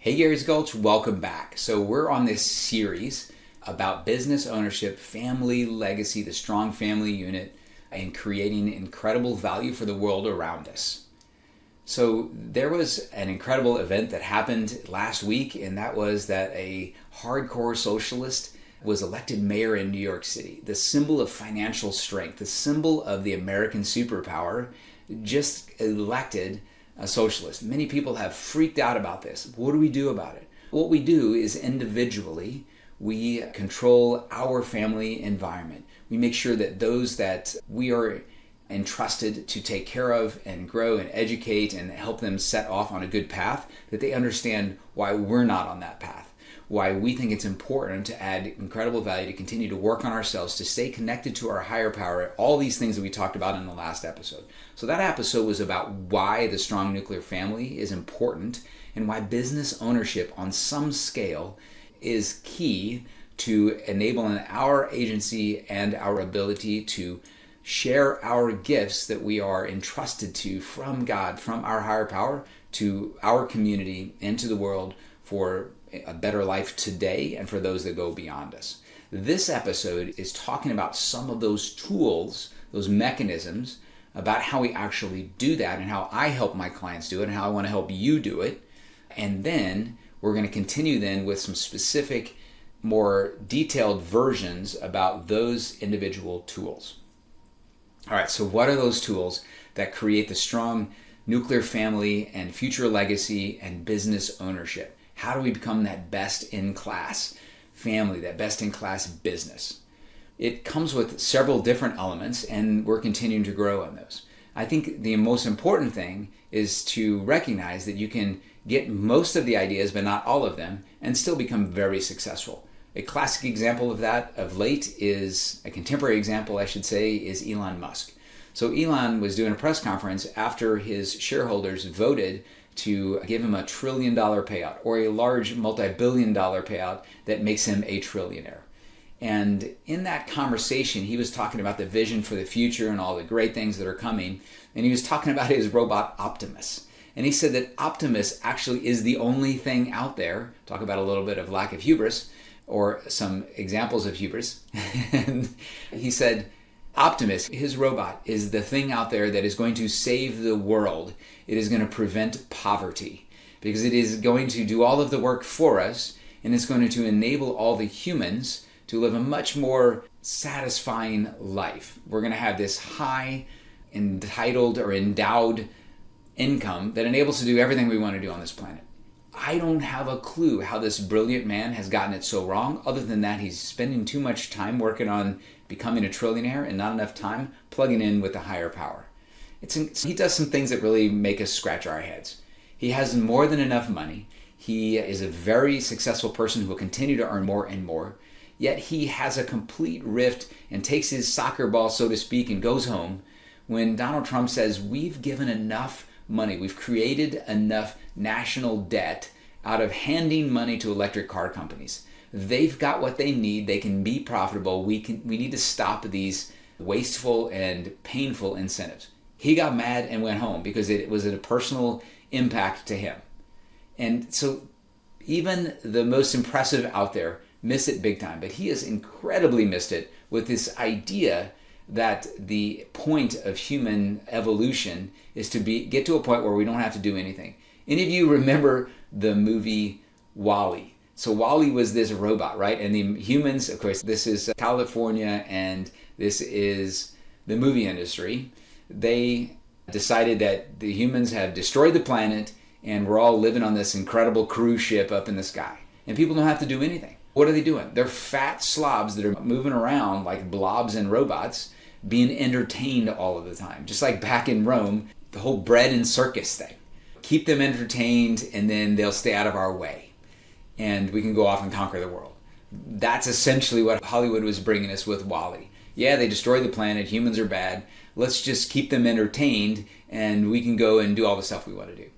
Hey, Gary's Gulch, welcome back. So we're on this series about business ownership, family legacy, the strong family unit, and creating incredible value for the world around us. So there was an incredible event that happened last week, and that was that a hardcore socialist was elected mayor in New York City. The symbol of financial strength, the symbol of the American superpower, just elected a socialist. Many people have freaked out about this. What do we do about it? What we do is individually, we control our family environment. We make sure that those that we are entrusted to take care of and grow and educate and help them set off on a good path, that they understand why we're not on that path, why we think it's important to add incredible value, to continue to work on ourselves, to stay connected to our higher power, all these things that we talked about in the last episode. So that episode was about why the strong nuclear family is important and why business ownership on some scale is key to enabling our agency and our ability to share our gifts that we are entrusted to from God, from our higher power, to our community and to the world for a better life today and for those that go beyond us. This episode is talking about some of those tools, those mechanisms, about how we actually do that and how I help my clients do it and how I want to help you do it. And then we're going to continue then with some specific, more detailed versions about those individual tools. All right, so what are those tools that create the strong nuclear family and future legacy and business ownership? How do we become that best-in-class family, that best-in-class business? It comes with several different elements, and we're continuing to grow on those. I think the most important thing is to recognize that you can get most of the ideas, but not all of them, and still become very successful. A classic example of that of late is, a contemporary example, I should say, is Elon Musk. So Elon was doing a press conference after his shareholders voted to give him $1 trillion payout, or a large multi-billion-dollar payout that makes him a trillionaire. And in that conversation, he was talking about the vision for the future and all the great things that are coming. And he was talking about his robot Optimus. And he said that Optimus actually is the only thing out there, talk about a little bit of lack of hubris, or some examples of hubris. And he said, Optimus, his robot, is the thing out there that is going to save the world. It is going to prevent poverty because it is going to do all of the work for us, and it's going to enable all the humans to live a much more satisfying life. We're going to have this high, entitled or endowed income that enables us to do everything we want to do on this planet. I don't have a clue how this brilliant man has gotten it so wrong, other than that he's spending too much time working on becoming a trillionaire and not enough time plugging in with the higher power. He does some things that really make us scratch our heads. He has more than enough money. He is a very successful person who will continue to earn more and more. Yet he has a complete rift and takes his soccer ball, so to speak, and goes home when Donald Trump says, we've given enough money, we've created enough national debt out of handing money to electric car companies. They've got what they need. They can be profitable. We need to stop these wasteful and painful incentives. He got mad and went home because it was a personal impact to him. And so even the most impressive out there miss it big time, but he has incredibly missed it with this idea that the point of human evolution is to get to a point where we don't have to do anything. Any of you remember the movie WALL-E? So WALL-E was this robot, right? And the humans, of course, this is California and this is the movie industry. They decided that the humans have destroyed the planet and we're all living on this incredible cruise ship up in the sky. And people don't have to do anything. What are they doing? They're fat slobs that are moving around like blobs and robots, being entertained all of the time. Just like back in Rome, the whole bread and circus thing. Keep them entertained and then they'll stay out of our way. And we can go off and conquer the world. That's essentially what Hollywood was bringing us with WALL-E. Yeah, they destroy the planet, humans are bad. Let's just keep them entertained and we can go and do all the stuff we want to do.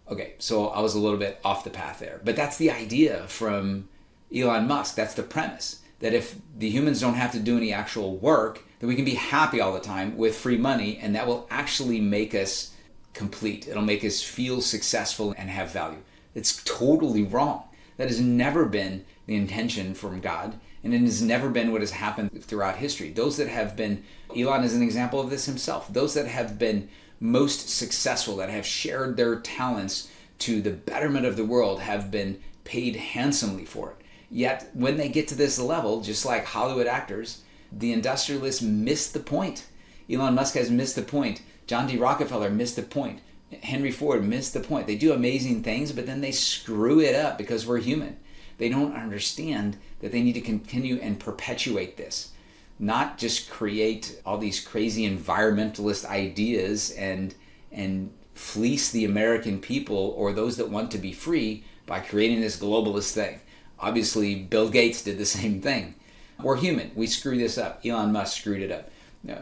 Okay, so I was a little bit off the path there. But that's the idea from Elon Musk. That's the premise. That if the humans don't have to do any actual work, then we can be happy all the time with free money, and that will actually make us complete. It'll make us feel successful and have value. It's totally wrong. That has never been the intention from God, and it has never been what has happened throughout history. Those that have been, Elon is an example of this himself, those that have been most successful, that have shared their talents to the betterment of the world, have been paid handsomely for it. Yet when they get to this level, just like Hollywood actors, the industrialists miss the point. Elon Musk has missed the point. John D. Rockefeller missed the point. Henry Ford missed the point. They do amazing things, but then they screw it up because we're human. They don't understand that they need to continue and perpetuate this, not just create all these crazy environmentalist ideas and fleece the American people or those that want to be free by creating this globalist thing. Obviously, Bill Gates did the same thing. We're human. We screw this up. Elon Musk screwed it up.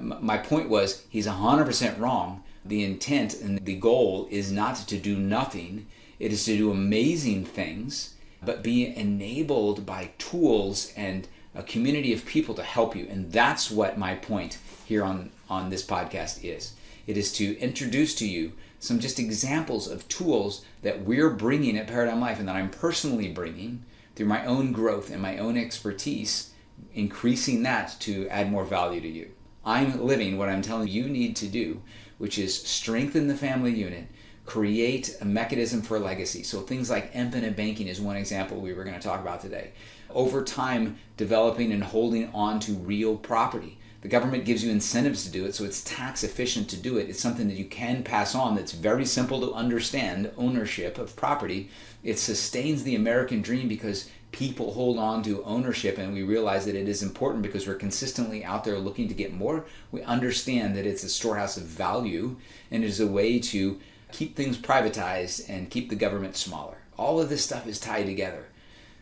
My point was, he's 100% wrong. The intent and the goal is not to do nothing. It is to do amazing things, but be enabled by tools and a community of people to help you. And that's what my point here on this podcast is. It is to introduce to you some just examples of tools that we're bringing at Paradigm Life and that I'm personally bringing through my own growth and my own expertise, increasing that to add more value to you. I'm living what I'm telling you need to do, which is strengthen the family unit, create a mechanism for legacy. So things like infinite banking is one example we were going to talk about today. Over time, developing and holding on to real property. The government gives you incentives to do it, so it's tax efficient to do it. It's something that you can pass on that's very simple to understand, ownership of property. It sustains the American dream because people hold on to ownership, and we realize that it is important because we're consistently out there looking to get more. We understand that it's a storehouse of value and it is a way to keep things privatized and keep the government smaller. All of this stuff is tied together.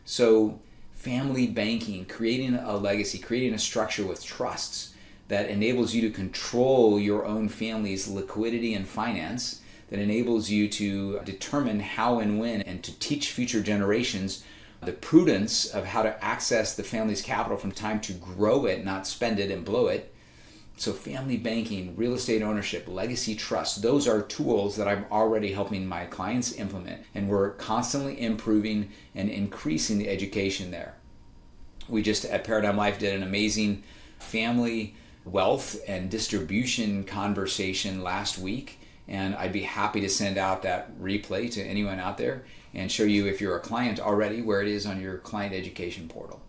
So family banking, creating a legacy, creating a structure with trusts that enables you to control your own family's liquidity and finance, that enables you to determine how and when and to teach future generations the prudence of how to access the family's capital from time to grow it, not spend it and blow it. So family banking, real estate ownership, legacy trust, those are tools that I'm already helping my clients implement, and we're constantly improving and increasing the education there. We just at Paradigm Life did an amazing family wealth and distribution conversation last week, and I'd be happy to send out that replay to anyone out there and show you, if you're a client already, where it is on your client education portal.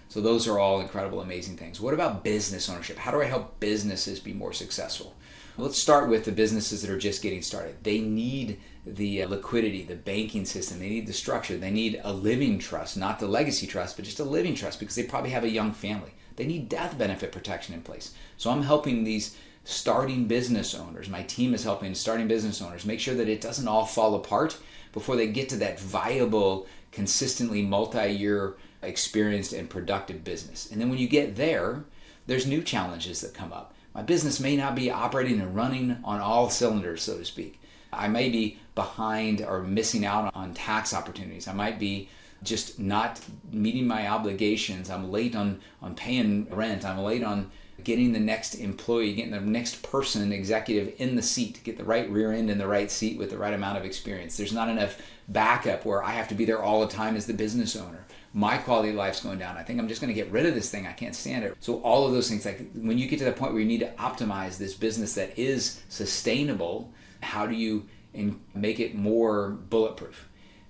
So those are all incredible, amazing things. What about business ownership? How do I help businesses be more successful? Let's start with the businesses that are just getting started. They need the liquidity, the banking system. They need the structure. They need a living trust, not the legacy trust, but just a living trust, because they probably have a young family. They need death benefit protection in place. So I'm helping these starting business owners. My team is helping starting business owners make sure that it doesn't all fall apart before they get to that viable, consistently multi-year experienced and productive business. And then when you get there, there's new challenges that come up. My business may not be operating and running on all cylinders, so to speak. I may be behind or missing out on tax opportunities. I might be just not meeting my obligations. I'm late on paying rent. I'm late on getting the next employee, getting the next person, executive in the seat, get the right rear end in the right seat with the right amount of experience. There's not enough backup where I have to be there all the time as the business owner. My quality of life's going down. I think I'm just going to get rid of this thing. I can't stand it. So all of those things, like when you get to the point where you need to optimize this business that is sustainable, how do you make it more bulletproof?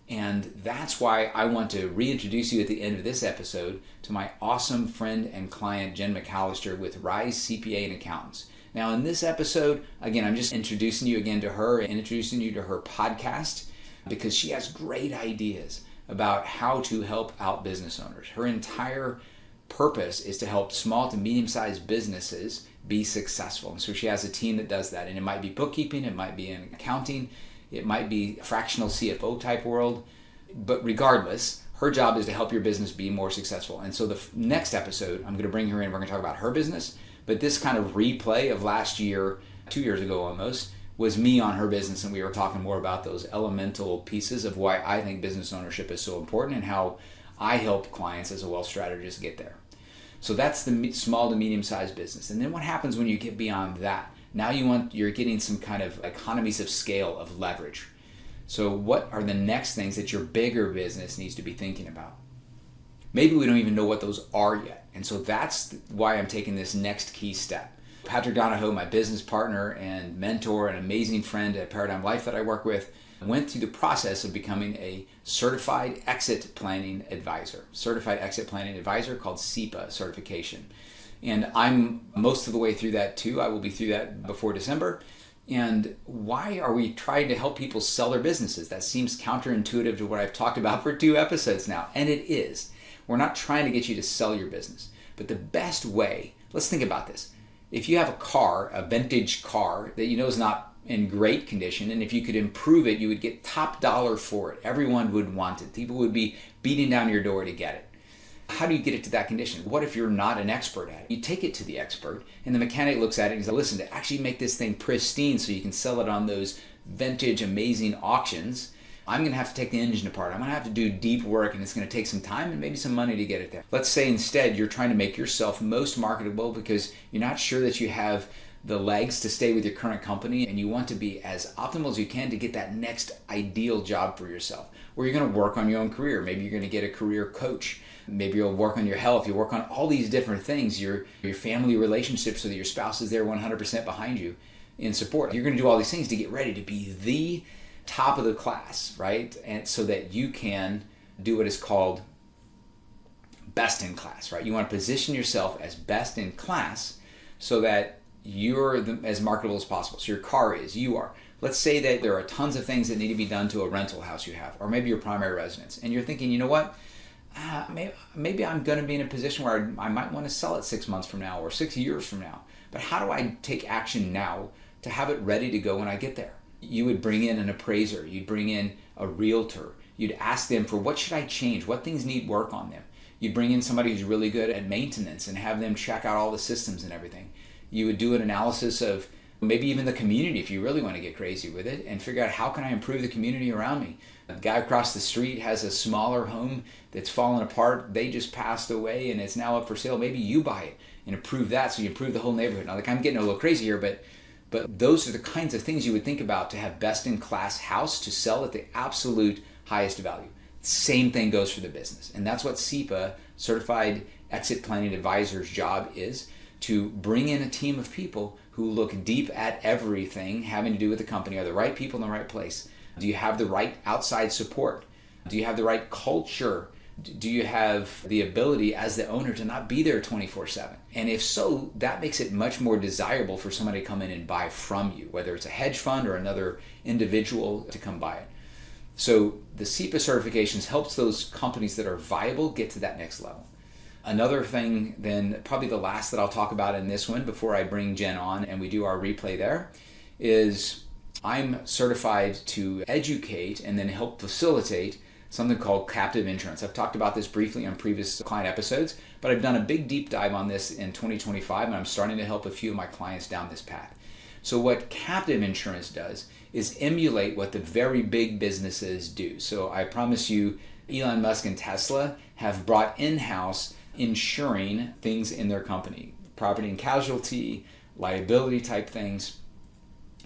And that's why I want to reintroduce you at the end of this episode to my awesome friend and client, Jen McAllister with Rise CPA and Accountants. Now in this episode, again, I'm just introducing you again to her and introducing you to her podcast, because she has great ideas about how to help out business owners. Her entire purpose is to help small to medium-sized businesses be successful. And so she has a team that does that. And it might be bookkeeping, it might be in accounting, it might be fractional CFO type world. But regardless, her job is to help your business be more successful. And so the next episode, I'm going to bring her in. We're going to talk about her business. But this kind of replay of last year, 2 years ago almost, was me on her business, and we were talking more about those elemental pieces of why I think business ownership is so important and how I help clients as a wealth strategist get there. So that's the small to medium-sized business. And then what happens when you get beyond that? Now you're getting some kind of economies of scale, of leverage. So what are the next things that your bigger business needs to be thinking about? Maybe we don't even know what those are yet. And so that's why I'm taking this next key step. Patrick Donahoe, my business partner and mentor, an amazing friend at Paradigm Life that I work with, went through the process of becoming a certified exit planning advisor. Certified exit planning advisor called SEPA certification. And I'm most of the way through that too. I will be through that before December. And why are we trying to help people sell their businesses? That seems counterintuitive to what I've talked about for 2 episodes now. And it is. We're not trying to get you to sell your business. But the best way, let's think about this. If you have a car, a vintage car that you know is not in great condition, and if you could improve it, you would get top dollar for it. Everyone would want it. People would be beating down your door to get it. How do you get it to that condition? What if you're not an expert at it? You take it to the expert, and the mechanic looks at it and he says, listen, to actually make this thing pristine so you can sell it on those vintage amazing auctions, I'm going to have to take the engine apart. I'm going to have to do deep work, and it's going to take some time and maybe some money to get it there. Let's say instead you're trying to make yourself most marketable because you're not sure that you have the legs to stay with your current company, and you want to be as optimal as you can to get that next ideal job for yourself, where you're going to work on your own career. Maybe you're going to get a career coach. Maybe you'll work on your health. You'll work on all these different things, your family relationships, so that your spouse is there 100% behind you in support. You're going to do all these things to get ready to be the top of the class, right? And so that you can do what is called best in class, right? You want to position yourself as best in class so that you're as marketable as possible. So your car is, you are. Let's say that there are tons of things that need to be done to a rental house you have, or maybe your primary residence, and you're thinking, you know what? Maybe I'm going to be in a position where I might want to sell it 6 months from now or 6 years from now. But how do I take action now to have it ready to go when I get there? You would bring in an appraiser. You'd bring in a realtor. You'd ask them for what should I change? What things need work on them? You'd bring in somebody who's really good at maintenance and have them check out all the systems and everything. You would do an analysis of maybe even the community if you really want to get crazy with it, and figure out how can I improve the community around me. The guy across the street has a smaller home that's fallen apart. They just passed away and it's now up for sale. Maybe you buy it and improve that so you improve the whole neighborhood. Now, I'm getting a little crazy here, but those are the kinds of things you would think about to have best-in-class house to sell at the absolute highest value. Same thing goes for the business. And that's what SEPA, Certified Exit Planning Advisor's job is, to bring in a team of people who look deep at everything having to do with the company. Are the right people in the right place? Do you have the right outside support? Do you have the right culture? Do you have the ability as the owner to not be there 24/7? And if so, that makes it much more desirable for somebody to come in and buy from you, whether it's a hedge fund or another individual to come buy it. So the SEPA certifications helps those companies that are viable get to that next level. Another thing then, probably the last that I'll talk about in this one before I bring Jen on and we do our replay there, is I'm certified to educate and then help facilitate something called captive insurance. I've talked about this briefly on previous client episodes, but I've done a big deep dive on this in 2025, and I'm starting to help a few of my clients down this path. So what captive insurance does is emulate what the very big businesses do. So I promise you, Elon Musk and Tesla have brought in-house insuring things in their company, property and casualty, liability type things.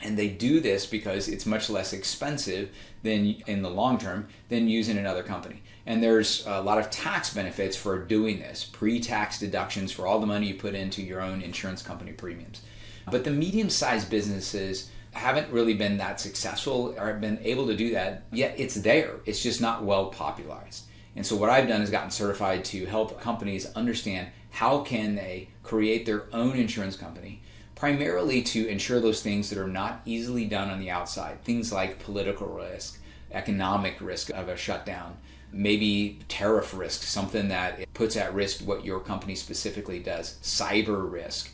And they do this because it's much less expensive than in the long term than using another company. And there's a lot of tax benefits for doing this, pre-tax deductions for all the money you put into your own insurance company premiums. But the medium-sized businesses haven't really been that successful or have been able to do that, yet it's there. It's just not well popularized. And so what I've done is gotten certified to help companies understand how can they create their own insurance company, primarily to insure those things that are not easily done on the outside. Things like political risk, economic risk of a shutdown, maybe tariff risk, something that puts at risk what your company specifically does, cyber risk,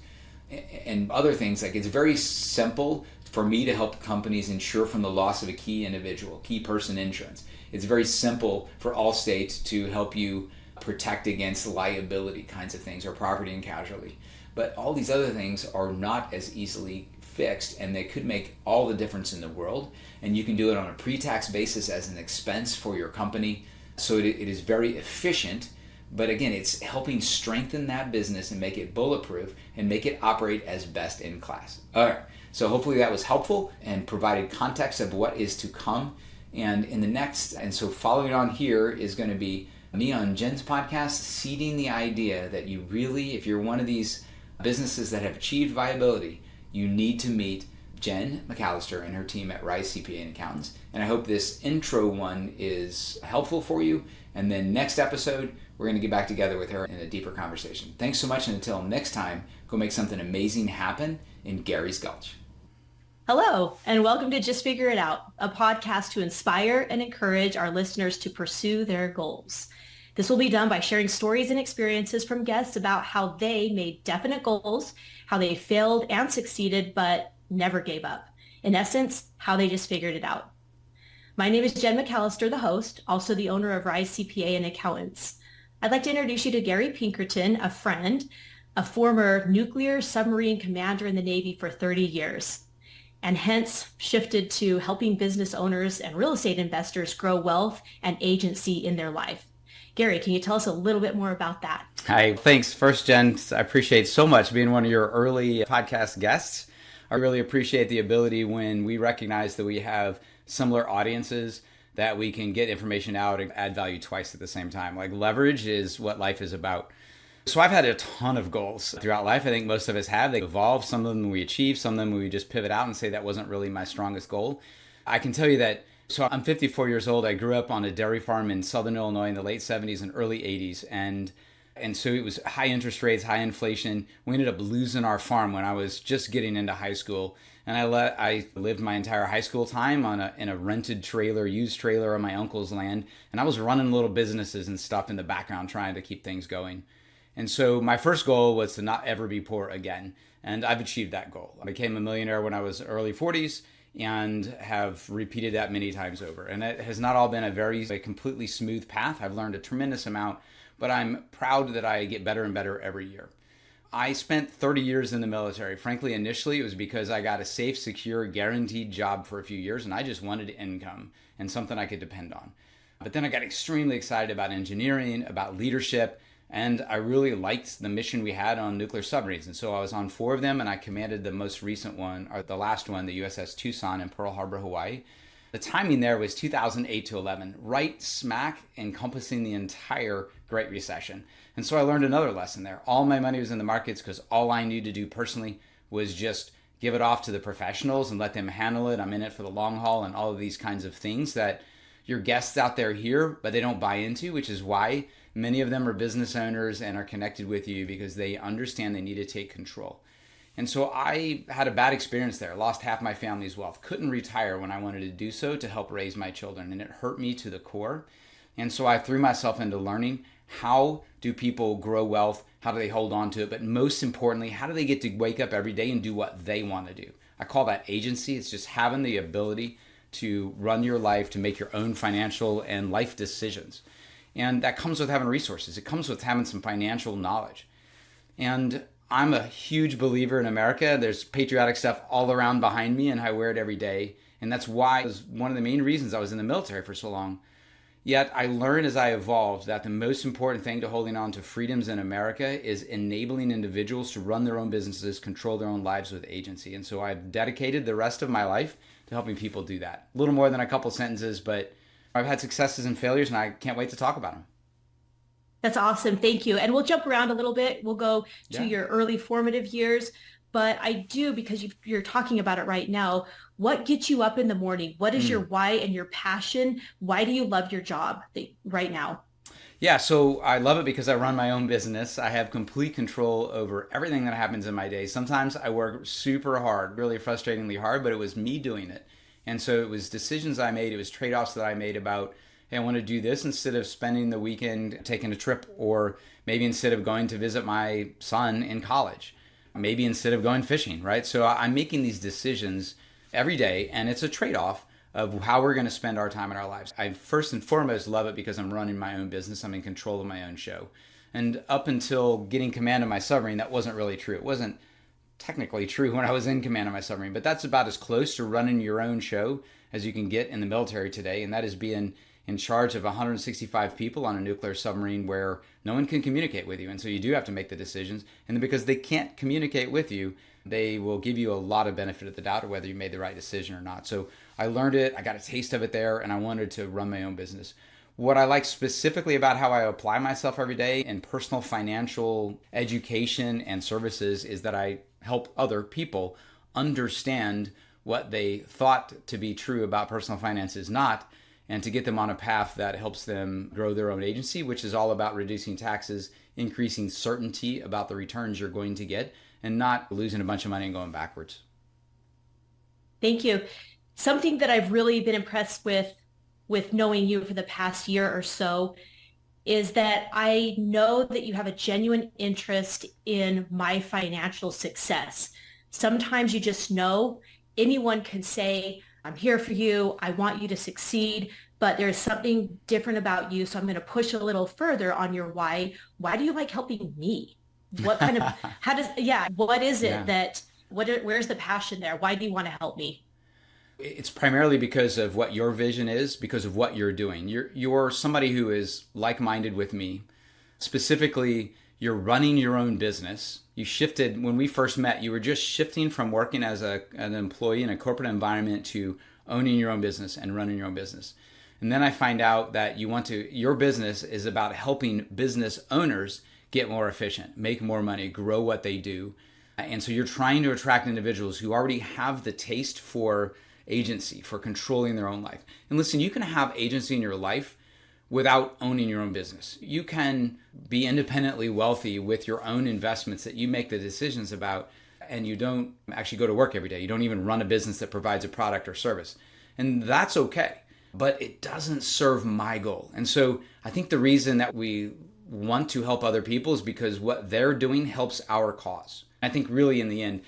and other things. Like, it's very simple for me to help companies insure from the loss of a key individual, key person insurance. It's very simple for Allstate to help you protect against liability kinds of things, or property and casualty. But all these other things are not as easily fixed, and they could make all the difference in the world. And you can do it on a pre-tax basis as an expense for your company. So it is very efficient. But again, it's helping strengthen that business and make it bulletproof and make it operate as best in class. All right. So hopefully that was helpful and provided context of what is to come And so following on here is going to be me on Jen's podcast, seeding the idea that you really, if you're one of these businesses that have achieved viability, you need to meet Jen McAllister and her team at Rise CPA and Accountants. And I hope this intro one is helpful for you. And then next episode, we're going to get back together with her in a deeper conversation. Thanks so much, and until next time, go make something amazing happen in Gary's Gulch. Hello, and welcome to Just Figure It Out, a podcast to inspire and encourage our listeners to pursue their goals. This will be done by sharing stories and experiences from guests about how they made definite goals, how they failed and succeeded, but never gave up. In essence, how they just figured it out. My name is Jen McAllister, the host, also the owner of Rise CPA and Accountants. I'd like to introduce you to Gary Pinkerton, a friend, a former nuclear submarine commander in the Navy for 30 years, and hence shifted to helping business owners and real estate investors grow wealth and agency in their life. Gary, can you tell us a little bit more about that? Hi, thanks. First, Jen, I appreciate so much being one of your early podcast guests. I really appreciate the ability when we recognize that we have similar audiences that we can get information out and add value twice at the same time. Like leverage is what life is about. So I've had a ton of goals throughout life. I think most of us have. They evolve. Some of them we achieve. Some of them we just pivot out and say that wasn't really my strongest goal. I can tell you that, so I'm 54 years old. I grew up on a dairy farm in Southern Illinois in the late 70s and early 80s. And so it was high interest rates, high inflation. We ended up losing our farm when I was just getting into high school. And I lived my entire high school time in a rented trailer, used trailer on my uncle's land. And I was running little businesses and stuff in the background trying to keep things going. And so my first goal was to not ever be poor again. And I've achieved that goal. I became a millionaire when I was early 40s and have repeated that many times over. And it has not all been a completely smooth path. I've learned a tremendous amount, but I'm proud that I get better and better every year. I spent 30 years in the military. Frankly, initially, it was because I got a safe, secure, guaranteed job for a few years, and I just wanted income and something I could depend on. But then I got extremely excited about engineering, about leadership, and I really liked the mission we had on nuclear submarines. And so I was on 4 of them, and I commanded the most recent one, or the last one, the USS Tucson in Pearl Harbor, Hawaii. The timing there was 2008 to 11, right smack encompassing the entire Great Recession. And so I learned another lesson there. All my money was in the markets because all I needed to do personally was just give it off to the professionals and let them handle it. I'm in it for the long haul and all of these kinds of things that your guests out there hear, but they don't buy into, which is why many of them are business owners and are connected with you because they understand they need to take control. And so I had a bad experience there, lost half my family's wealth, couldn't retire when I wanted to do so to help raise my children, and it hurt me to the core. And so I threw myself into learning how do people grow wealth, how do they hold on to it, but most importantly, how do they get to wake up every day and do what they want to do? I call that agency. It's just having the ability to run your life, to make your own financial and life decisions. And that comes with having resources. It comes with having some financial knowledge. And I'm a huge believer in America. There's patriotic stuff all around behind me, and I wear it every day. And that's why it was one of the main reasons I was in the military for so long. Yet I learned as I evolved that the most important thing to holding on to freedoms in America is enabling individuals to run their own businesses, control their own lives with agency. And so I've dedicated the rest of my life to helping people do that. A little more than a couple sentences, but I've had successes and failures, and I can't wait to talk about them. That's awesome. Thank you. And we'll jump around a little bit. We'll go to your early formative years. But I do, because you're talking about it right now, what gets you up in the morning? What is your why and your passion? Why do you love your job right now? Yeah, so I love it because I run my own business. I have complete control over everything that happens in my day. Sometimes I work super hard, really frustratingly hard, but it was me doing it. And so it was decisions I made. It was trade-offs that I made about, hey, I want to do this instead of spending the weekend taking a trip, or maybe instead of going to visit my son in college. Maybe instead of going fishing, right? So I'm making these decisions every day, and it's a trade-off of how we're going to spend our time in our lives. I first and foremost love it because I'm running my own business. I'm in control of my own show. And up until getting command of my submarine, that wasn't really true. It wasn't technically true when I was in command of my submarine, but that's about as close to running your own show as you can get in the military today, and that is being in charge of 165 people on a nuclear submarine where no one can communicate with you. And so you do have to make the decisions. And then because they can't communicate with you, they will give you a lot of benefit of the doubt of whether you made the right decision or not. So I learned it, I got a taste of it there, and I wanted to run my own business. What I like specifically about how I apply myself every day in personal financial education and services is that I help other people understand what they thought to be true about personal finance is not, and to get them on a path that helps them grow their own agency, which is all about reducing taxes, increasing certainty about the returns you're going to get, and not losing a bunch of money and going backwards. Thank you. Something that I've really been impressed with knowing you for the past year or so is that I know that you have a genuine interest in my financial success. Sometimes you just know anyone can say, I'm here for you, I want you to succeed, but there's something different about you. So I'm going to push a little further on your why. Why do you like helping me? What kind of, what is it that, where's the passion there? Why do you want to help me? It's primarily because of what your vision is, because of what you're doing. You're somebody who is like-minded with me. Specifically, you're running your own business. You shifted, when we first met, you were just shifting from working as an employee in a corporate environment to owning your own business and running your own business. And then I find out that your business is about helping business owners get more efficient, make more money, grow what they do. And so you're trying to attract individuals who already have the taste for agency, for controlling their own life. And listen, you can have agency in your life without owning your own business. You can be independently wealthy with your own investments that you make the decisions about, and you don't actually go to work every day. You don't even run a business that provides a product or service. And that's okay, but it doesn't serve my goal. And so I think the reason that we want to help other people is because what they're doing helps our cause. I think really in the end,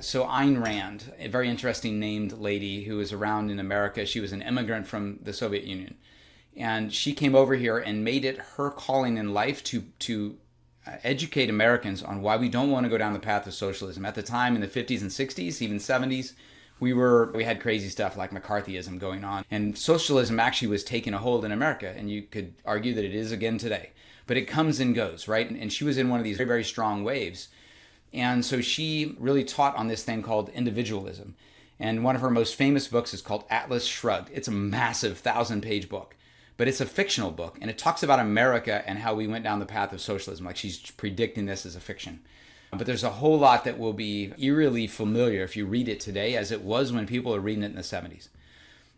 so Ayn Rand, a very interesting named lady who was around in America, she was an immigrant from the Soviet Union. And she came over here and made it her calling in life to educate Americans on why we don't want to go down the path of socialism. At the time in the 50s and 60s, even 70s, we had crazy stuff like McCarthyism going on. And socialism actually was taking a hold in America. And you could argue that it is again today. But it comes and goes, right? And she was in one of these very, very strong waves. And so she really taught on this thing called individualism. And one of her most famous books is called Atlas Shrugged. It's a massive 1,000-page book, but it's a fictional book. And it talks about America and how we went down the path of socialism. Like she's predicting this as a fiction. But there's a whole lot that will be eerily familiar if you read it today as it was when people were reading it in the 70s.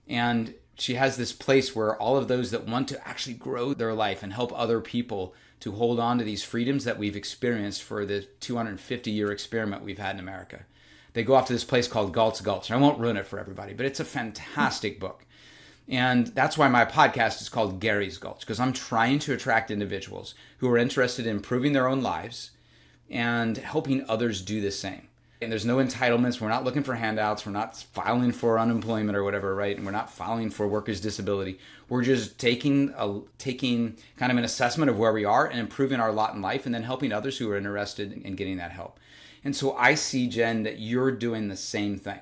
And she has this place where all of those that want to actually grow their life and help other people to hold on to these freedoms that we've experienced for the 250-year experiment we've had in America. They go off to this place called Galt's Gulch. I won't ruin it for everybody, but it's a fantastic book. And that's why my podcast is called Gary's Gulch, because I'm trying to attract individuals who are interested in improving their own lives and helping others do the same. And there's no entitlements. We're not looking for handouts. We're not filing for unemployment or whatever, right? And we're not filing for workers' disability. We're just taking kind of an assessment of where we are and improving our lot in life and then helping others who are interested in getting that help. And so I see, Jen, that you're doing the same thing.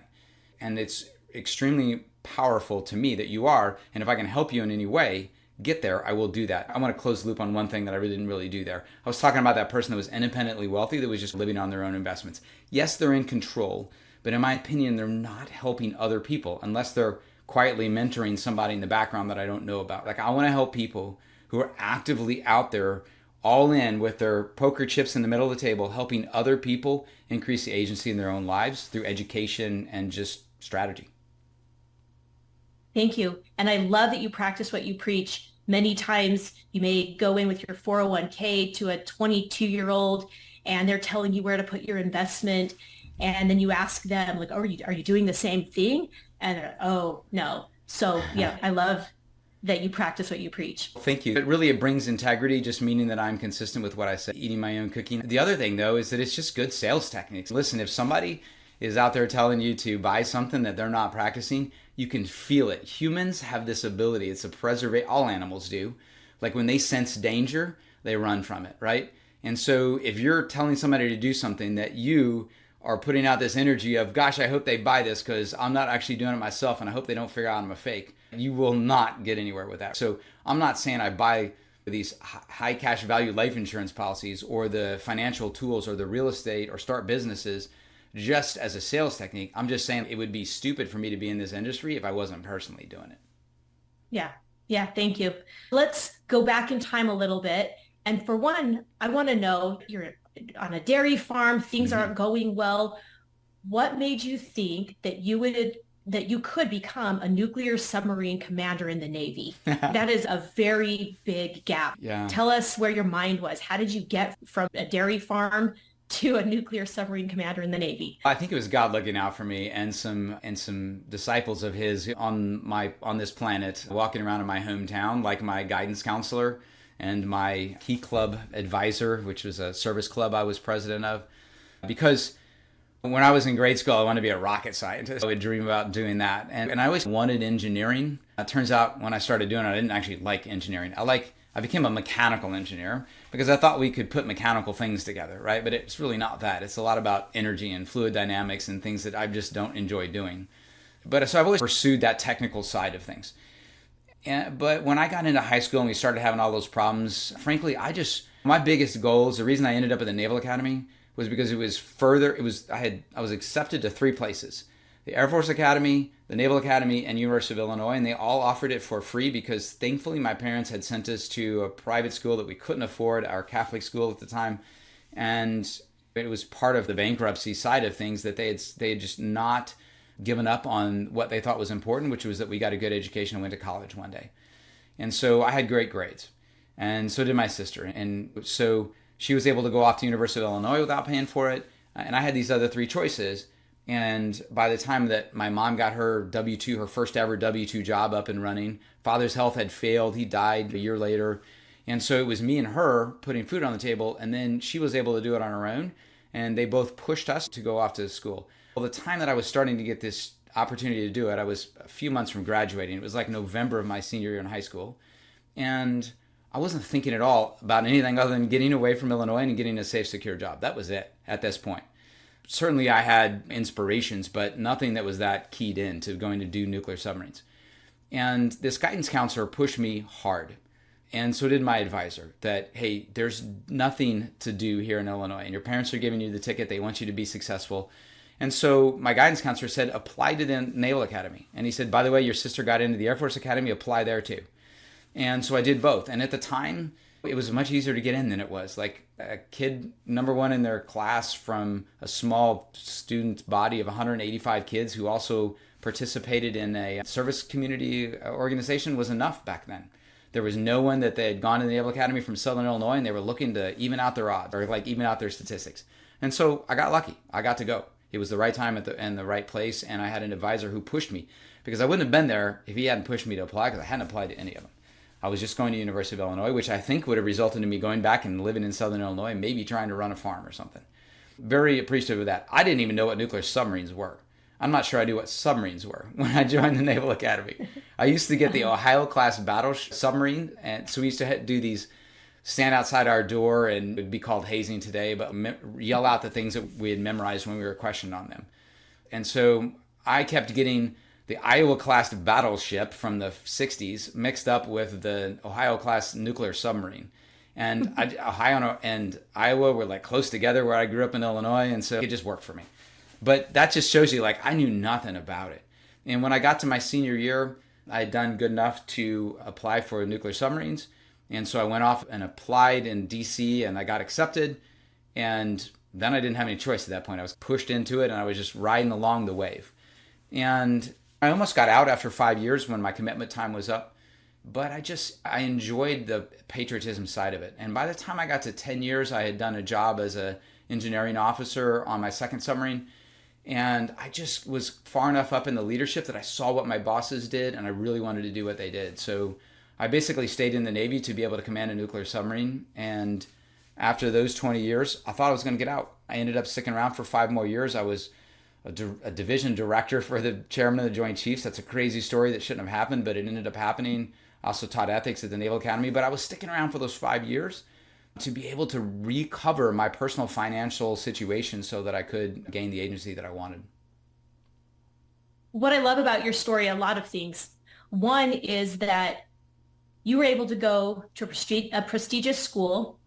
And it's extremely powerful to me that you are. And if I can help you in any way get there, I will do that. I want to close the loop on one thing that I really didn't really do there. I was talking about that person that was independently wealthy that was just living on their own investments. Yes, they're in control, but in my opinion, they're not helping other people unless they're quietly mentoring somebody in the background that I don't know about. Like I want to help people who are actively out there all in with their poker chips in the middle of the table, helping other people increase the agency in their own lives through education and just strategy. Thank you. And I love that you practice what you preach. Many times you may go in with your 401k to a 22-year-old and they're telling you where to put your investment. And then you ask them, like, oh, are you doing the same thing? And they're, oh, no. So yeah, I love that you practice what you preach. Thank you. It brings integrity, just meaning that I'm consistent with what I say, eating my own cooking. The other thing, though, is that it's just good sales techniques. Listen, if somebody is out there telling you to buy something that they're not practicing, you can feel it. Humans have this ability. It's a preservation. All animals do. Like when they sense danger, they run from it, right? And so if you're telling somebody to do something that you are putting out this energy of, gosh, I hope they buy this because I'm not actually doing it myself and I hope they don't figure out I'm a fake, you will not get anywhere with that. So I'm not saying I buy these high cash value life insurance policies or the financial tools or the real estate or start businesses just as a sales technique. I'm just saying it would be stupid for me to be in this industry if I wasn't personally doing it. Yeah. Yeah. Thank you. Let's go back in time a little bit. And for one, I want to know, you're on a dairy farm, things aren't going well. What made you think that you could become a nuclear submarine commander in the Navy? That is a very big gap. Yeah. Tell us where your mind was. How did you get from a dairy farm to a nuclear submarine commander in the Navy? I think it was God looking out for me and some disciples of his on this planet, walking around in my hometown, like my guidance counselor and my Key Club advisor, which was a service club I was president of. Because when I was in grade school, I wanted to be a rocket scientist. I would dream about doing that. And I always wanted engineering. It turns out when I started doing it, I didn't actually like engineering. I became a mechanical engineer because I thought we could put mechanical things together, right? But it's really not that. It's a lot about energy and fluid dynamics and things that I just don't enjoy doing. But so I've always pursued that technical side of things. But when I got into high school and we started having all those problems, frankly, my biggest goals, the reason I ended up at the Naval Academy was because I was accepted to 3 places: the Air Force Academy, the Naval Academy, and University of Illinois, and they all offered it for free because thankfully my parents had sent us to a private school that we couldn't afford, our Catholic school at the time, and it was part of the bankruptcy side of things that they had just not given up on what they thought was important, which was that we got a good education and went to college one day. And so I had great grades, and so did my sister, and so she was able to go off to University of Illinois without paying for it, and I had these other 3 choices. And by the time that my mom got her W-2, her first ever W-2 job up and running, father's health had failed. He died a year later. And so it was me and her putting food on the table, and then she was able to do it on her own. And they both pushed us to go off to school. Well, the time that I was starting to get this opportunity to do it, I was a few months from graduating. It was like November of my senior year in high school. And I wasn't thinking at all about anything other than getting away from Illinois and getting a safe, secure job. That was it at this point. Certainly I had inspirations, but nothing that was that keyed in to going to do nuclear submarines. And this guidance counselor pushed me hard. And so did my advisor, that, hey, there's nothing to do here in Illinois, and your parents are giving you the ticket. They want you to be successful. And so my guidance counselor said, apply to the Naval Academy. And he said, by the way, your sister got into the Air Force Academy, apply there too. And so I did both. And at the time, it was much easier to get in than it was. Like a kid, number 1 in their class from a small student body of 185 kids who also participated in a service community organization was enough back then. There was no one that they had gone to the Naval Academy from Southern Illinois, and they were looking to even out their odds or like even out their statistics. And so I got lucky. I got to go. It was the right time and the right place, and I had an advisor who pushed me, because I wouldn't have been there if he hadn't pushed me to apply, because I hadn't applied to any of them. I was just going to University of Illinois, which I think would have resulted in me going back and living in Southern Illinois, maybe trying to run a farm or something. Very appreciative of that. I didn't even know what nuclear submarines were. I'm not sure I knew what submarines were when I joined the Naval Academy. I used to get the Ohio-class battle submarine, and so we used to do these, stand outside our door, and it would be called hazing today, but yell out the things that we had memorized when we were questioned on them. And so I kept getting the Iowa-class battleship from the 60s mixed up with the Ohio-class nuclear submarine. And Ohio and Iowa were like close together where I grew up in Illinois, and so it just worked for me. But that just shows you, like, I knew nothing about it. And when I got to my senior year, I had done good enough to apply for nuclear submarines. And so I went off and applied in DC, and I got accepted. And then I didn't have any choice at that point. I was pushed into it, and I was just riding along the wave. And I almost got out after 5 years when my commitment time was up. But I enjoyed the patriotism side of it. And by the time I got to 10 years, I had done a job as an engineering officer on my second submarine. And I just was far enough up in the leadership that I saw what my bosses did, and I really wanted to do what they did. So I basically stayed in the Navy to be able to command a nuclear submarine. And after those 20 years, I thought I was going to get out. I ended up sticking around for 5 more years. I was a division director for the chairman of the Joint Chiefs. That's a crazy story that shouldn't have happened, but it ended up happening. I also taught ethics at the Naval Academy, but I was sticking around for those 5 years to be able to recover my personal financial situation so that I could gain the agency that I wanted. What I love about your story, a lot of things. One is that you were able to go to a prestigious school,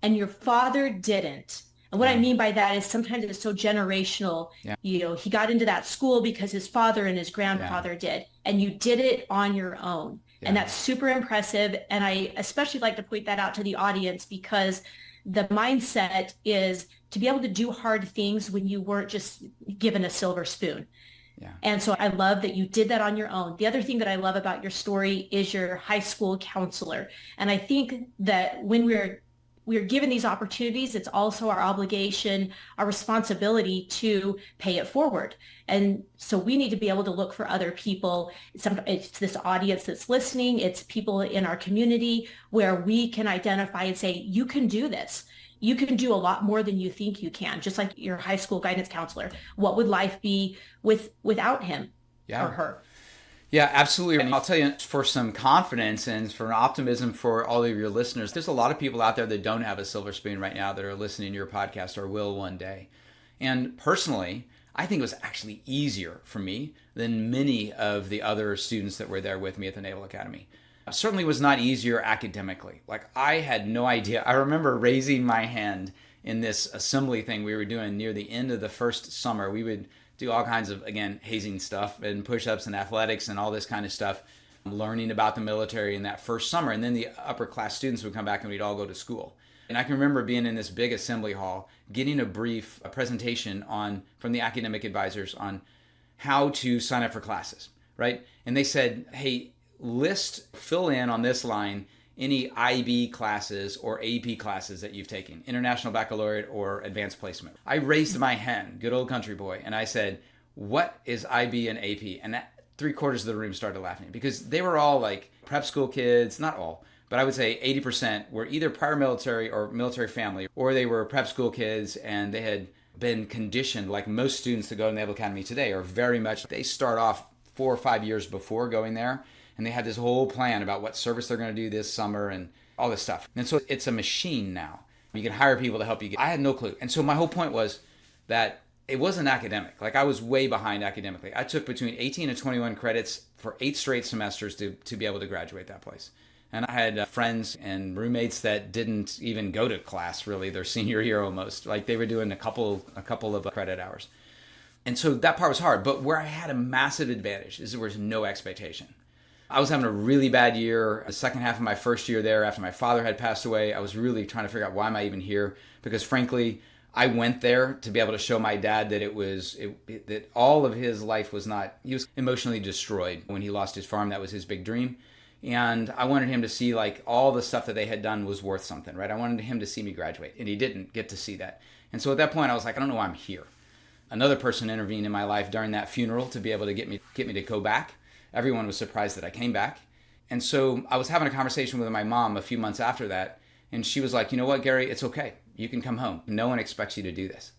and your father didn't. And what I mean by that is sometimes it's so generational. Yeah. He got into that school because his father and his grandfather Yeah. did, and you did it on your own. And Yeah. that's super impressive. And I especially like to point that out to the audience because the mindset is to be able to do hard things when you weren't just given a silver spoon. Yeah. And so I love that you did that on your own. The other thing that I love about your story is your high school counselor. And I think that when we're given these opportunities, it's also our obligation, our responsibility to pay it forward. And so we need to be able to look for other people. It's this audience that's listening. It's people in our community where we can identify and say, you can do this. You can do a lot more than you think you can, just like your high school guidance counselor. What would life be without him or her? Yeah, absolutely. And I'll tell you, for some confidence and for optimism for all of your listeners, there's a lot of people out there that don't have a silver spoon right now that are listening to your podcast or will one day. And personally, I think it was actually easier for me than many of the other students that were there with me at the Naval Academy. It certainly was not easier academically. Like, I had no idea. I remember raising my hand in this assembly thing we were doing near the end of the first summer. We would do all kinds of, again, hazing stuff and push-ups and athletics and all this kind of stuff, learning about the military in that first summer. And then the upper class students would come back and we'd all go to school. And I can remember being in this big assembly hall, getting a presentation from the academic advisors on how to sign up for classes, right? And they said, hey, fill in on this line any IB classes or AP classes that you've taken, International Baccalaureate or Advanced Placement. I raised my hand, good old country boy, and I said, what is IB and AP? And that 3/4 of the room started laughing because they were all like prep school kids, not all, but I would say 80% were either prior military or military family, or they were prep school kids and they had been conditioned, like most students that go to Naval Academy today are very much, they start off 4 or 5 years before going there. And they had this whole plan about what service they're going to do this summer and all this stuff. And so it's a machine now. You can hire people to help you. I had no clue. And so my whole point was that it wasn't academic. Like, I was way behind academically. I took between 18 and 21 credits for 8 straight semesters to be able to graduate that place. And I had friends and roommates that didn't even go to class, really, their senior year almost. Like, they were doing a couple of credit hours. And so that part was hard. But where I had a massive advantage is there was no expectation. I was having a really bad year. The second half of my first year there, after my father had passed away, I was really trying to figure out, why am I even here? Because frankly, I went there to be able to show my dad that that all of his life was not, he was emotionally destroyed when he lost his farm. That was his big dream. And I wanted him to see, like, all the stuff that they had done was worth something, right? I wanted him to see me graduate, and he didn't get to see that. And so at that point, I was like, I don't know why I'm here. Another person intervened in my life during that funeral to be able to get me to go back. Everyone was surprised that I came back. And so I was having a conversation with my mom a few months after that. And she was like, you know what, Gary, it's okay. You can come home. No one expects you to do this.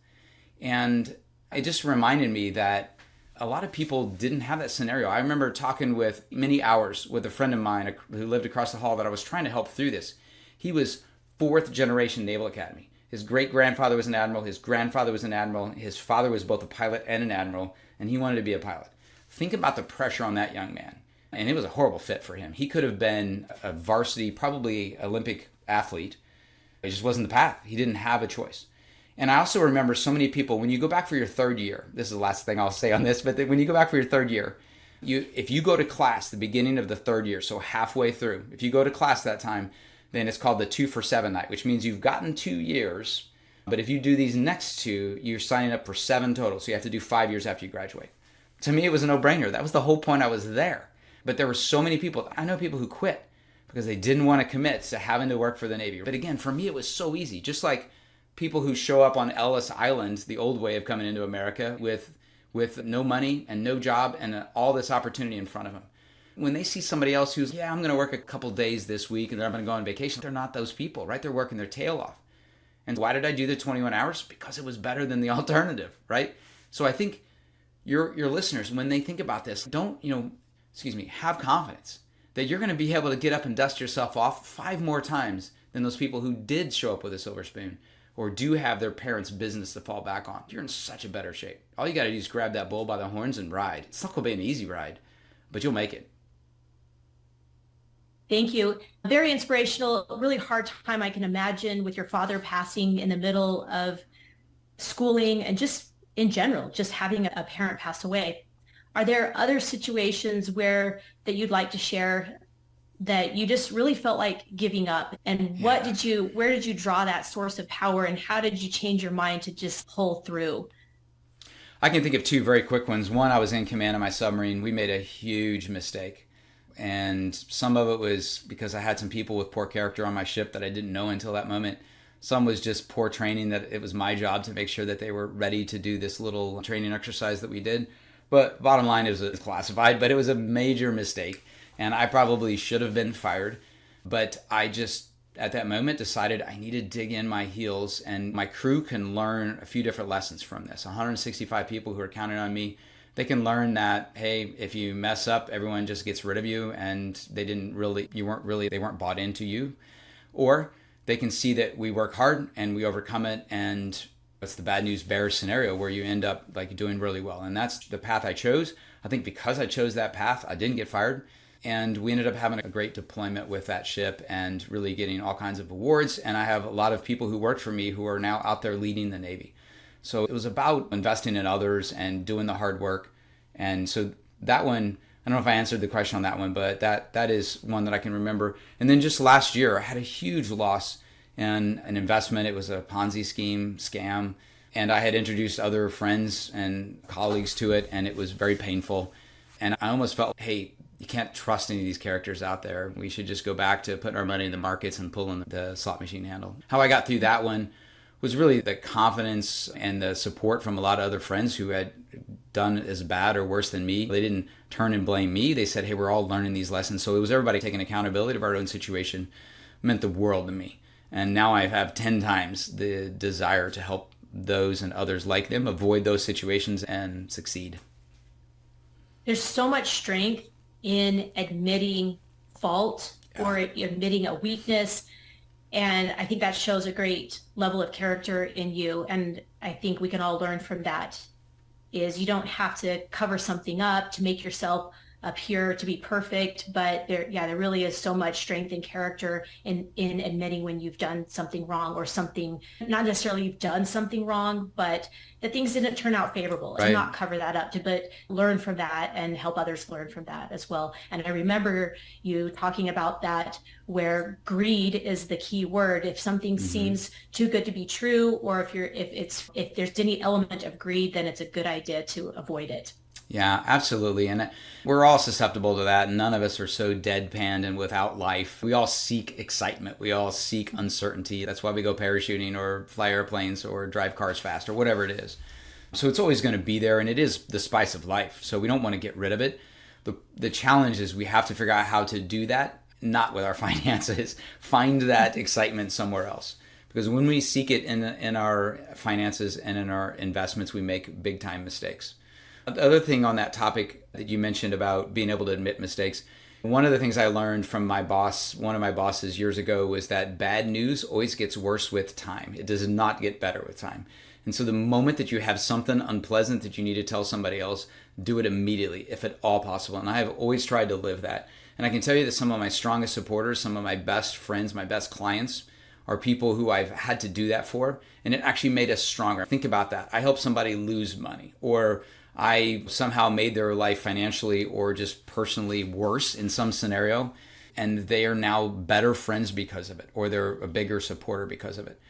And it just reminded me that a lot of people didn't have that scenario. I remember talking with many hours with a friend of mine who lived across the hall that I was trying to help through this. He was 4th generation Naval Academy. His great-grandfather was an admiral. His grandfather was an admiral. His father was both a pilot and an admiral. And he wanted to be a pilot. Think about the pressure on that young man. And it was a horrible fit for him. He could have been a varsity, probably Olympic athlete. It just wasn't the path. He didn't have a choice. And I also remember so many people, when you go back for your 3rd year, this is the last thing I'll say on this, but when you go back for your 3rd year, if you go to class the beginning of the 3rd year, so halfway through, if you go to class that time, then it's called the 2 for 7 night, which means you've gotten 2 years. But if you do these next 2, you're signing up for 7 total. So you have to do 5 years after you graduate. To me, it was a no-brainer. That was the whole point I was there. But there were so many people. I know people who quit because they didn't want to commit to having to work for the Navy. But again, for me, it was so easy. Just like people who show up on Ellis Island, the old way of coming into America, with no money and no job and all this opportunity in front of them. When they see somebody else who's, I'm going to work a couple days this week and then I'm going to go on vacation, they're not those people, right? They're working their tail off. And why did I do the 21 hours? Because it was better than the alternative, right? So I think your listeners, when they think about this, have confidence that you're going to be able to get up and dust yourself off 5 more times than those people who did show up with a silver spoon or do have their parents' business to fall back on. You're in such a better shape. All you got to do is grab that bull by the horns and ride. It's not going to be an easy ride, but you'll make it. Thank you. Very inspirational, really hard time I can imagine with your father passing in the middle of schooling and just in general, just having a parent pass away. Are there other situations that you'd like to share that you just really felt like giving up? And where did you draw that source of power, and how did you change your mind to just pull through? I can think of two very quick ones. One, I was in command of my submarine. We made a huge mistake. And some of it was because I had some people with poor character on my ship that I didn't know until that moment. Some was just poor training, that it was my job to make sure that they were ready to do this little training exercise that we did. But bottom line, it was classified, but it was a major mistake. And I probably should have been fired. But I just, at that moment, decided I need to dig in my heels, and my crew can learn a few different lessons from this. 165 people who are counting on me, they can learn that, hey, if you mess up, everyone just gets rid of you, and they weren't bought into you. Or they can see that we work hard and we overcome it, and it's the bad news bears scenario where you end up like doing really well. And that's the path I chose. I think because I chose that path, I didn't get fired. And we ended up having a great deployment with that ship and really getting all kinds of awards. And I have a lot of people who worked for me who are now out there leading the Navy. So it was about investing in others and doing the hard work. And so that one, I don't know if I answered the question on that one, but that is one that I can remember. And then just last year, I had a huge loss in an investment. It was a Ponzi scam. And I had introduced other friends and colleagues to it, and it was very painful. And I almost felt, hey, you can't trust any of these characters out there. We should just go back to putting our money in the markets and pulling the slot machine handle. How I got through that one was really the confidence and the support from a lot of other friends who had done as bad or worse than me. They didn't turn and blame me. They said, hey, we're all learning these lessons. So it was everybody taking accountability of our own situation. It meant the world to me. And now I have 10 times the desire to help those and others like them avoid those situations and succeed. There's so much strength in admitting fault or admitting a weakness. And I think that shows a great level of character in you. And I think we can all learn from that, is you don't have to cover something up to make yourself appear to be perfect, but there really is so much strength and character in admitting when you've done something wrong, or something, not necessarily you've done something wrong, but that things didn't turn out favorable, right, and not cover that up, but learn from that and help others learn from that as well. And I remember you talking about that, where greed is the key word. If something seems too good to be true, or if there's any element of greed, then it's a good idea to avoid it. Yeah, absolutely. And we're all susceptible to that. None of us are so deadpanned and without life. We all seek excitement. We all seek uncertainty. That's why we go parachuting or fly airplanes or drive cars fast or whatever it is. So it's always going to be there, and it is the spice of life. So we don't want to get rid of it. The challenge is we have to figure out how to do that, not with our finances. Find that excitement somewhere else. Because when we seek it in our finances and in our investments, we make big time mistakes. The other thing on that topic that you mentioned about being able to admit mistakes, one of the things I learned from one of my bosses years ago, was that bad news always gets worse with time. It does not get better with time. And so the moment that you have something unpleasant that you need to tell somebody else, do it immediately, if at all possible. And I have always tried to live that. And I can tell you that some of my strongest supporters, some of my best friends, my best clients are people who I've had to do that for. And it actually made us stronger. Think about that. I helped somebody lose money, or I somehow made their life financially or just personally worse in some scenario, and they are now better friends because of it, or they're a bigger supporter because of it.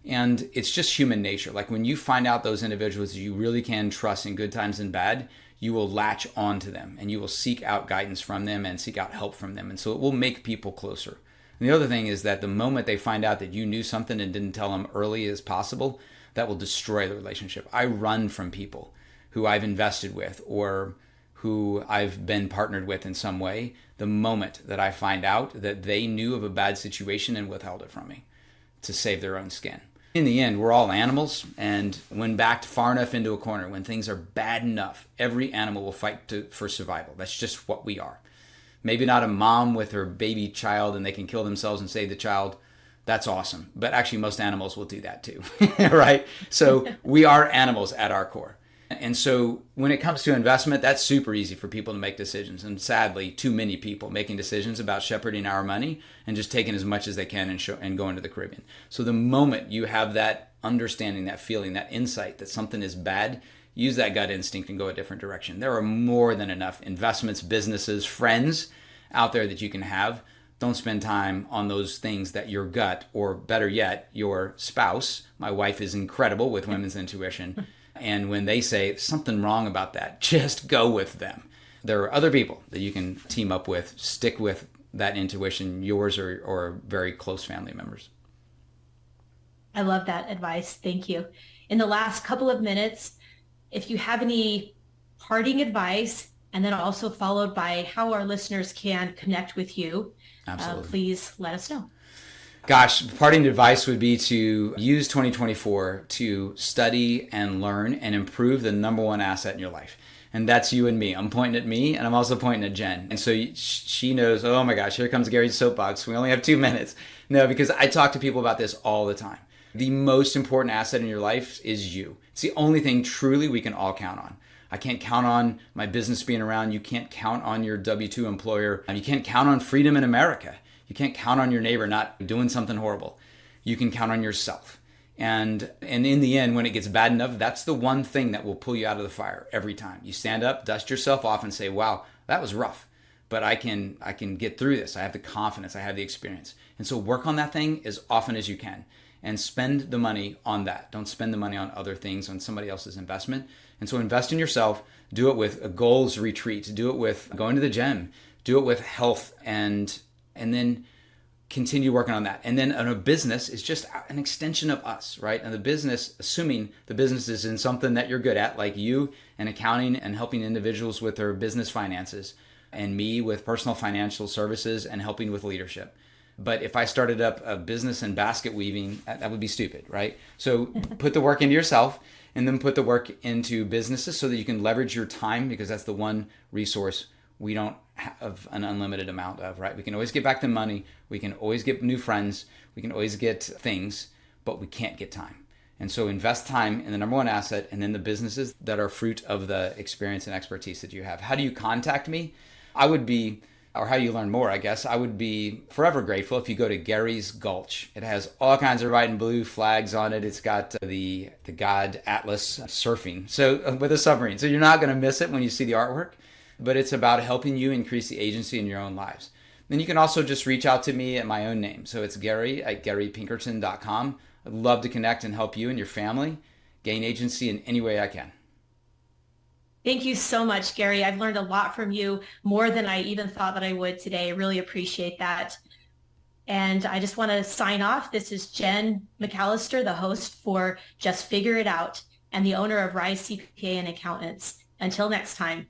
And it's just human nature. Like when you find out those individuals you really can trust in good times and bad, you will latch on to them and you will seek out guidance from them and seek out help from them. And so it will make people closer. And the other thing is that the moment they find out that you knew something and didn't tell them early as possible, that will destroy the relationship. I run from people who I've invested with or who I've been partnered with in some way, the moment that I find out that they knew of a bad situation and withheld it from me to save their own skin. In the end, we're all animals, and when backed far enough into a corner, when things are bad enough, every animal will fight for survival. That's just what we are. Maybe not a mom with her baby child and they can kill themselves and save the child. That's awesome. But actually, most animals will do that too, right? So we are animals at our core. And so when it comes to investment, that's super easy for people to make decisions. And sadly, too many people making decisions about shepherding our money and just taking as much as they can and going to the Caribbean. So the moment you have that understanding, that feeling, that insight that something is bad, use that gut instinct and go a different direction. There are more than enough investments, businesses, friends out there that you can have. Don't spend time on those things that your gut, or better yet, your spouse. My wife is incredible with women's intuition. And when they say something wrong about that, just go with them. There are other people that you can team up with, stick with that intuition, yours or very close family members. I love that advice. Thank you. In the last couple of minutes, if you have any parting advice, and then also followed by how our listeners can connect with you, please let us know. Gosh, parting advice would be to use 2024 to study and learn and improve the number one asset in your life. And that's you and me. I'm pointing at me, and I'm also pointing at Jen. And so she knows, oh my gosh, here comes Gary's soapbox. We only have 2 minutes. No, because I talk to people about this all the time. The most important asset in your life is you. It's the only thing truly we can all count on. I can't count on my business being around. You can't count on your W-2 employer. You can't count on freedom in America. You can't count on your neighbor not doing something horrible. You can count on yourself. And in the end, when it gets bad enough, that's the one thing that will pull you out of the fire every time. You stand up, dust yourself off, and say, wow, that was rough, but I can get through this. I have the confidence. I have the experience. And so work on that thing as often as you can and spend the money on that. Don't spend the money on other things, on somebody else's investment. And so invest in yourself. Do it with a goals retreat. Do it with going to the gym. Do it with health, and then continue working on that. And then a business is just an extension of us, right? And the business, assuming the business is in something that you're good at, like you and accounting and helping individuals with their business finances, and me with personal financial services and helping with leadership. But if I started up a business in basket weaving, that would be stupid, right? So put the work into yourself, and then put the work into businesses so that you can leverage your time, because that's the one resource we don't have an unlimited amount of, right? We can always get back the money. We can always get new friends. We can always get things, but we can't get time. And so invest time in the number one asset, and then the businesses that are fruit of the experience and expertise that you have. How do you contact me? Or how you learn more, I guess, I would be forever grateful if you go to Gary's Gulch. It has all kinds of red and blue flags on it. It's got the God Atlas surfing, so with a submarine. So you're not going to miss it when you see the artwork, but it's about helping you increase the agency in your own lives. Then you can also just reach out to me at my own name. So it's Gary at GaryPinkerton.com. I'd love to connect and help you and your family gain agency in any way I can. Thank you so much, Gary. I've learned a lot from you, more than I even thought that I would today. I really appreciate that. And I just want to sign off. This is Jen McAllister, the host for Just Figure It Out and the owner of Rise CPA and Accountants. Until next time.